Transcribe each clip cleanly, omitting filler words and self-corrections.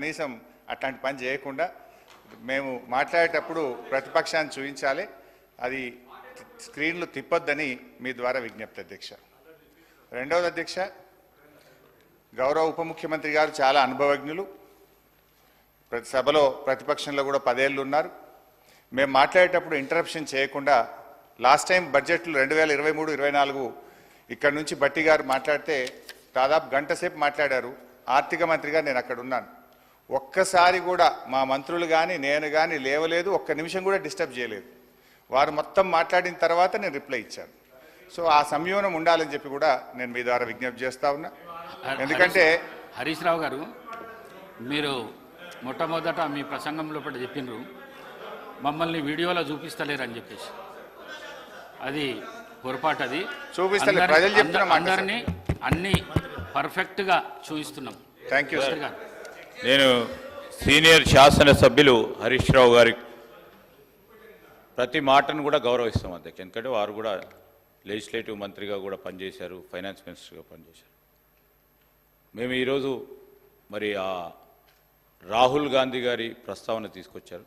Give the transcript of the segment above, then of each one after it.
కనీసం అట్లాంటి పని చేయకుండా మేము మాట్లాడేటప్పుడు ప్రతిపక్షాన్ని చూపించాలి, అది స్క్రీన్లు తిప్పొద్దని మీ ద్వారా విజ్ఞప్తి అధ్యక్ష. రెండవది అధ్యక్ష, గౌరవ ఉప ముఖ్యమంత్రి గారు చాలా అనుభవజ్ఞులు, ప్రతి సభలో ప్రతిపక్షంలో కూడా 10 ఏళ్ళు ఉన్నారు. మేము మాట్లాడేటప్పుడు ఇంటరప్షన్ చేయకుండా లాస్ట్ టైం బడ్జెట్లు 2023-24 ఇక్కడ నుంచి బట్టి గారు మాట్లాడితే దాదాపు గంట సేపు మాట్లాడారు. ఆర్థిక మంత్రిగా నేను అక్కడ ఉన్నాను. ఒక్కసారి కూడా మా మంత్రులు కానీ నేను కానీ లేవలేదు, ఒక్క నిమిషం కూడా డిస్టర్బ్ చేయలేదు. వారు మొత్తం మాట్లాడిన తర్వాత నేను రిప్లై ఇచ్చాను. సో ఆ సంయమనం ఉండాలని చెప్పి కూడా నేను మీ ద్వారా విజ్ఞప్తి చేస్తా ఉన్నా. ఎందుకంటే హరీష్ రావు గారు, మీరు మొట్టమొదట మీ ప్రసంగంలో చెప్పినారు మమ్మల్ని వీడియోలో చూపిస్తలేరని చెప్పేసి. అది పొరపాటు. అది చూపిస్తలే, ప్రజలు చెప్తున్నాం, అందరినీ అన్ని పర్ఫెక్ట్గా చూపిస్తున్నాం. Thank you sir. నేను సీనియర్ శాసనసభ్యులు హరీష్ రావు గారి ప్రతి మాటను కూడా గౌరవిస్తాం అధ్యక్ష. ఎందుకంటే వారు కూడా లెజిస్లేటివ్ మంత్రిగా కూడా పనిచేశారు, ఫైనాన్స్ మినిస్టర్గా పనిచేశారు. మేము ఈరోజు మరి ఆ రాహుల్ గాంధీ గారి ప్రస్తావన తీసుకొచ్చారు.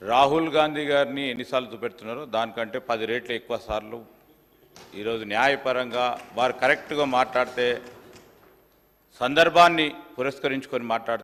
రాహుల్ గాంధీ గారిని ఎన్నిసార్లు చూపెడుతున్నారో దానికంటే 10 రెట్లు ఎక్కువ సార్లు ఈరోజు న్యాయపరంగా వారు కరెక్ట్గా మాట్లాడితే, సందర్భాన్ని పురస్కరించుకొని మాట్లాడితే